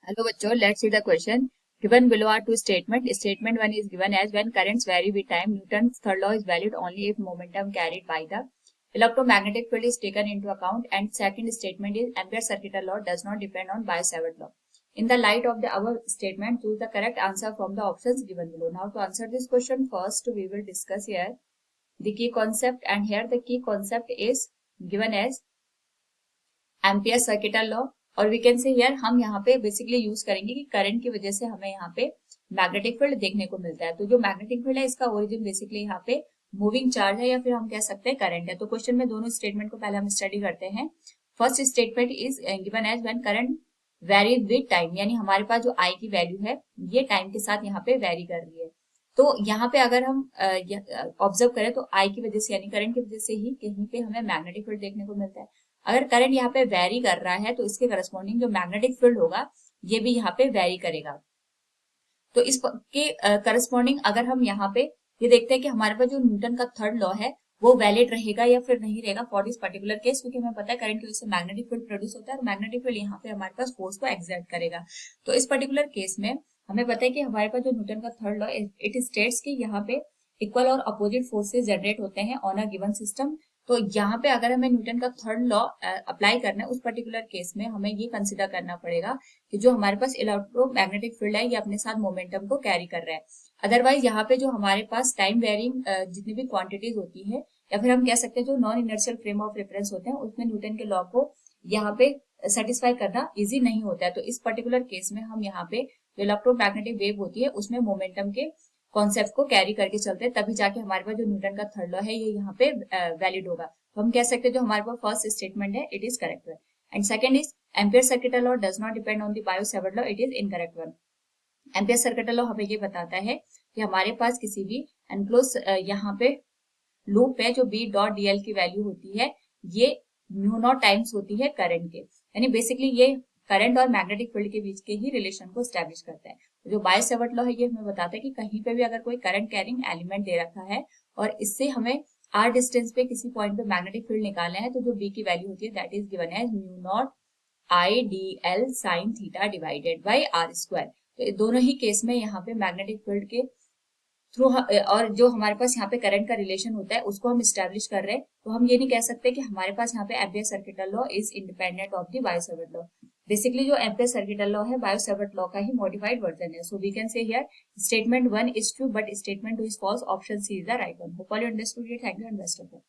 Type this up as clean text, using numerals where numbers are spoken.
Hello बच्चों, let's see the question. Given below are two statements. Statement 1 is given as when currents vary with time, Newton's third law is valid only if momentum carried by the electromagnetic field is taken into account. And second statement is Ampere's circuital law does not depend on Biot-Savart law. In the light of the above statement, choose the correct answer from the options given below. Now to answer this question, first we will discuss here the key concept, and here the key concept is given as ampere circuital law. और we can say here हम यहाँ पे basically use करेंगे कि current की वजह से हमें यहाँ पे मैग्नेटिक फील्ड देखने को मिलता है। तो जो मैग्नेटिक फील्ड है इसका ओरिजिन बेसिकली यहाँ पे मूविंग चार्ज है या फिर हम कह सकते हैं करंट है। तो क्वेश्चन में दोनों स्टेटमेंट को पहले हम स्टडी करते हैं। First statement is given as when current vary with time, यानी हमारे पास जो आई की वैल्यू है ये टाइम के साथ यहाँ पे वेरी कर रही है। तो यहाँ पे अगर हम ऑब्जर्व करें तो आई की वजह से यानी करंट की वजह से ही कहीं पे हमें मैग्नेटिक फील्ड देखने को मिलता है। अगर करंट यहाँ पे वेरी कर रहा है तो इसके करस्पॉन्डिंग जो मैग्नेटिक फील्ड होगा ये भी यहाँ पे वेरी करेगा। तो इसके करस्पॉन्डिंग अगर हम यहाँ पे ये देखते हैं कि हमारे पास जो न्यूटन का थर्ड लॉ है वो वैलिड रहेगा या फिर नहीं रहेगा फॉर दिस पर्टिकुलर केस, क्योंकि हमें पता है करंट की वजह से मैग्नेटिक फील्ड प्रोड्यूस होता है और मैग्नेटिक फील्ड यहाँ पे हमारे पास फोर्स को एक्सर्ट करेगा। तो इस पर्टिकुलर केस में हमें पता है कि हमारे पास जो न्यूटन का थर्ड लॉ इट स्टेट्स कि यहाँ पे इक्वल और अपोजिट फोर्सेस जनरेट होते हैं ऑन अ गिवन सिस्टम। तो यहाँ पे अगर हमें न्यूटन का थर्ड लॉ अप्लाई करना है उस पर्टिकुलर केस में हमें ये कंसिडर करना पड़ेगा कि जो हमारे पास इलेक्ट्रोमैग्नेटिक फील्ड है ये अपने साथ मोमेंटम को कैरी कर रहा है। अदरवाइज यहाँ पे जो हमारे पास टाइम वेरिंग जितनी भी क्वांटिटीज होती है या फिर हम कह सकते हैं जो non inertial frame of reference होते हैं उसमें न्यूटन के लॉ को यहाँ पे सेटिस्फाई करना इजी नहीं होता है। तो इस पर्टिकुलर केस में हम यहाँ पे जो इलेक्ट्रोमैग्नेटिक वेव होती है उसमें मोमेंटम के कॉन्सेप्ट को कैरी करके चलते हैं, तभी जाके हमारे पास जो न्यूटन का थर्ड लॉ है ये यहाँ पे वैलिड होगा। तो हम कह सकते हैं जो हमारे पास फर्स्ट स्टेटमेंट है it is correct one. And second is ampere circuital law does not depend on the Biot Savart law, it is incorrect one. Ampere circuital law हमें ये बताता है कि हमारे पास किसी भी एनक्लोज यहाँ पे लूप है जो बी डॉट डी एल की वैल्यू होती है ये म्यू नॉट टाइम्स होती है करंट के, यानी बेसिकली ये करंट और मैग्नेटिक फील्ड के बीच के ही रिलेशन को स्टैब्लिश करता है। जो बायो-सावर्ट लॉ है ये हमें बताता है कि कहीं पे भी अगर कोई करंट कैरिंग एलिमेंट दे रखा है और इससे हमें आर डिस्टेंस पे किसी पॉइंट पे मैग्नेटिक फील्ड निकालना है तो जो बी की वैल्यू होती है that is given as mu nought I d l sine theta divided by r square. तो दोनों ही केस में यहाँ पे मैग्नेटिक फील्ड के थ्रू और जो हमारे पास यहाँ पे करंट का रिलेशन होता है उसको हम स्टैब्लिश कर रहे हैं। तो हम ये नहीं कह सकते कि हमारे पास यहाँ पे Ampere circuital law is independent of the Biot Savart law. Basically जो एम्पियर सर्किटल लॉ है बायो-सावर्ट लॉ का ही मॉडिफाइड वर्जन है। So we can say here statement 1 is true but statement 2 is false, option C is the right one. Hope all you understood it. Thank you and best of luck.